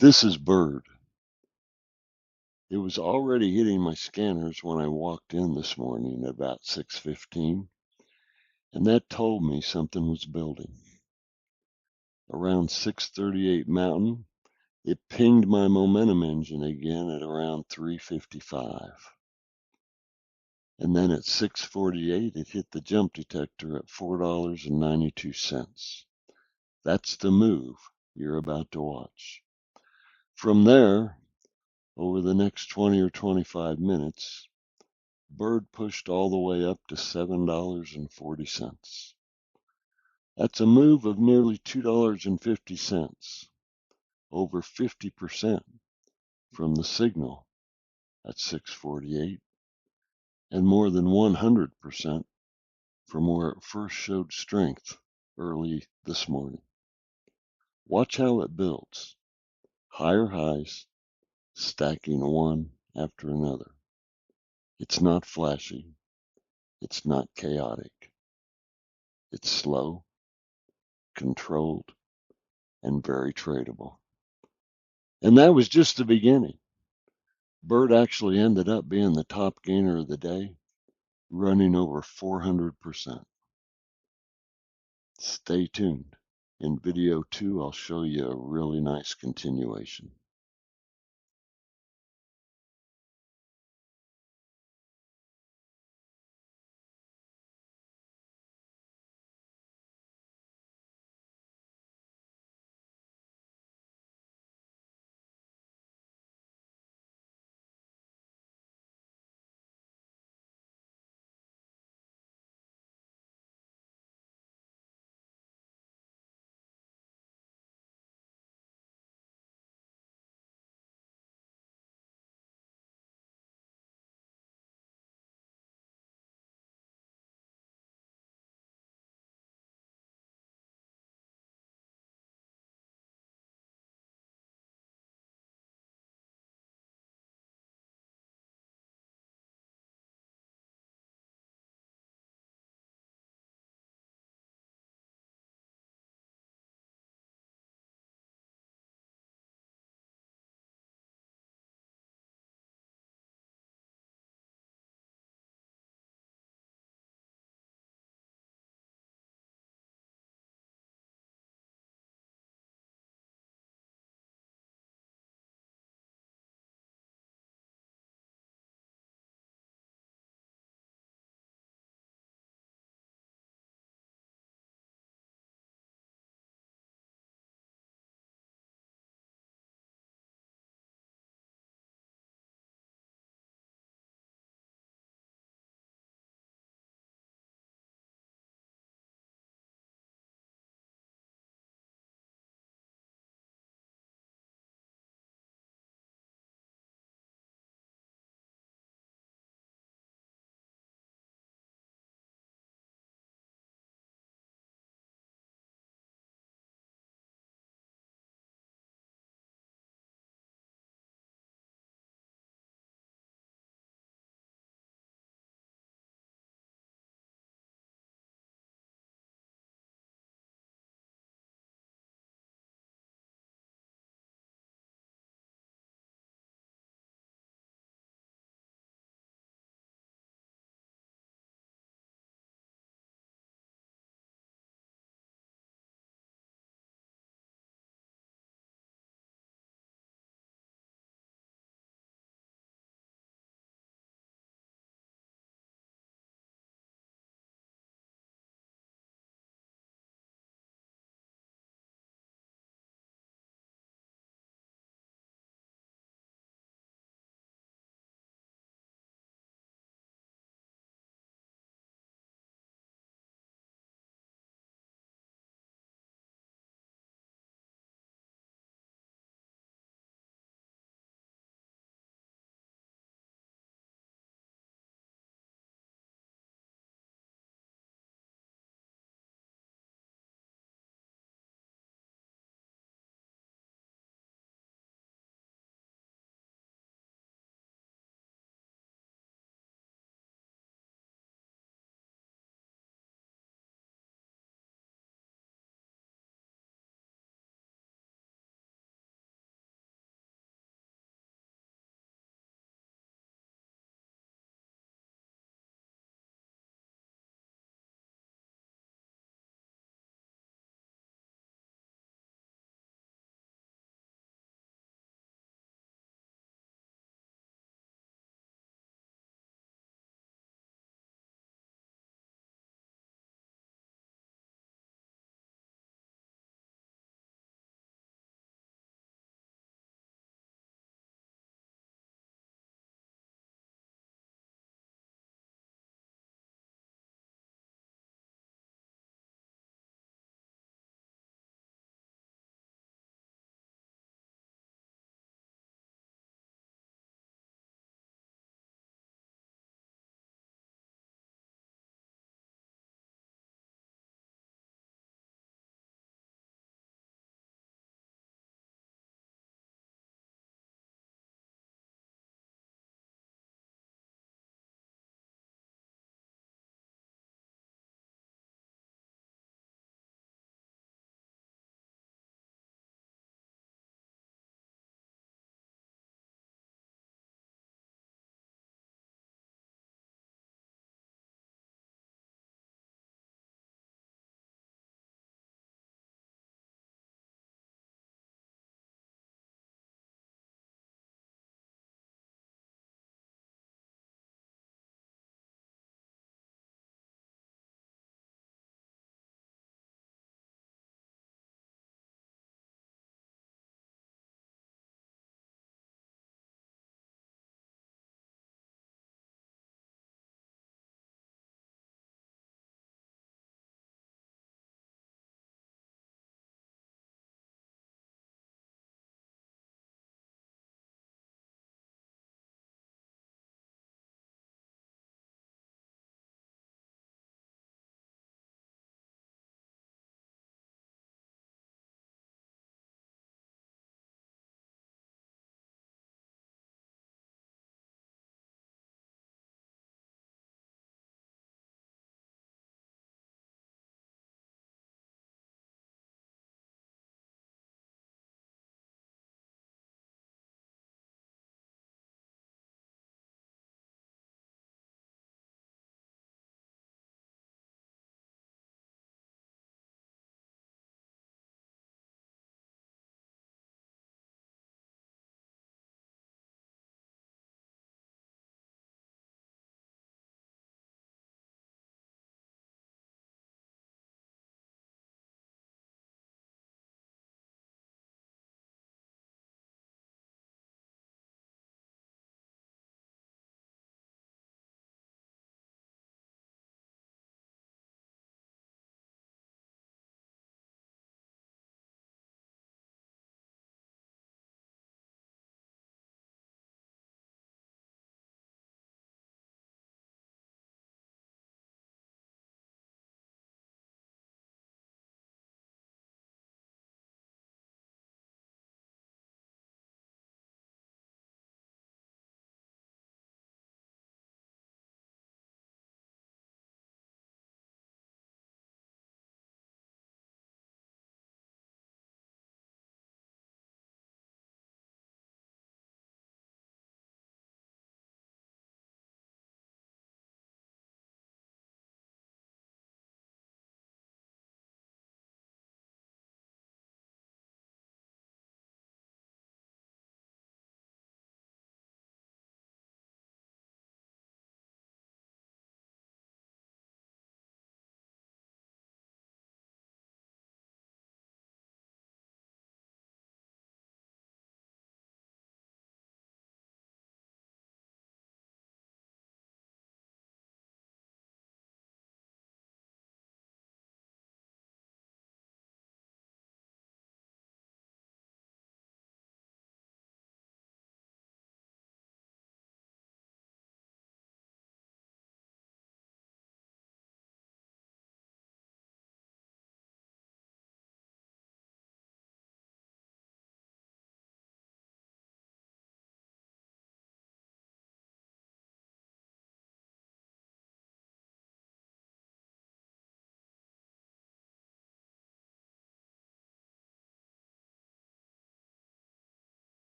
This is Bird. It was already hitting my scanners when I walked in this morning at about 6:15, and that told me something was building. Around 6:38 Mountain, it pinged my momentum engine again at around 3:55. And then at 6:48, it hit the jump detector at $4.92. That's the move you're about to watch. From there, over the next 20 or 25 minutes, Bird pushed all the way up to $7.40. That's a move of nearly $2.50, over 50% from the signal at 6:48, and more than 100% from where it first showed strength early this morning. Watch how it builds. Higher highs, stacking one after another. It's not flashy. It's not chaotic. It's slow, controlled, and very tradable. And that was just the beginning. Bird actually ended up being the top gainer of the day, running over 400%. Stay tuned. In video 2, I'll show you a really nice continuation.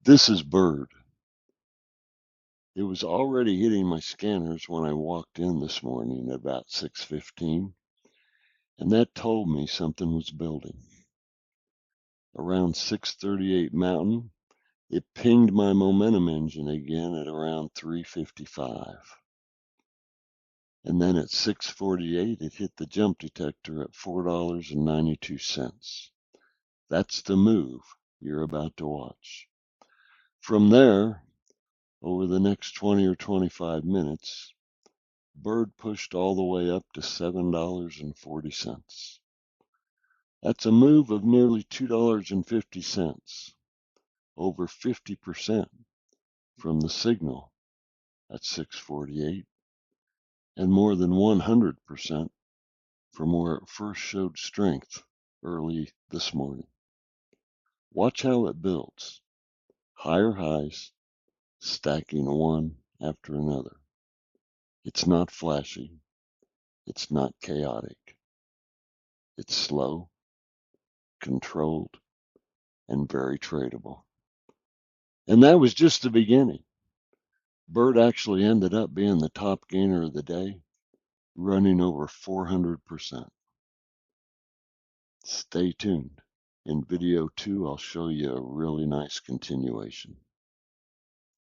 This is Bird. It was already hitting my scanners when I walked in this morning at about 6:15, and that told me something was building. Around 6:38 Mountain, it pinged my momentum engine again at around 3:55. And then at 6:48, it hit the jump detector at $4.92. That's the move you're about to watch. From there, over the next 20 or 25 minutes, Bird pushed all the way up to $7.40. That's a move of nearly $2.50, over 50% from the signal at 6:48, and more than 100% from where it first showed strength early this morning. Watch how it builds. Higher highs, stacking one after another. It's not flashy. It's not chaotic. It's slow, controlled, and very tradable. And that was just the beginning. Bird actually ended up being the top gainer of the day, running over 400%. Stay tuned. In video 2, I'll show you a really nice continuation.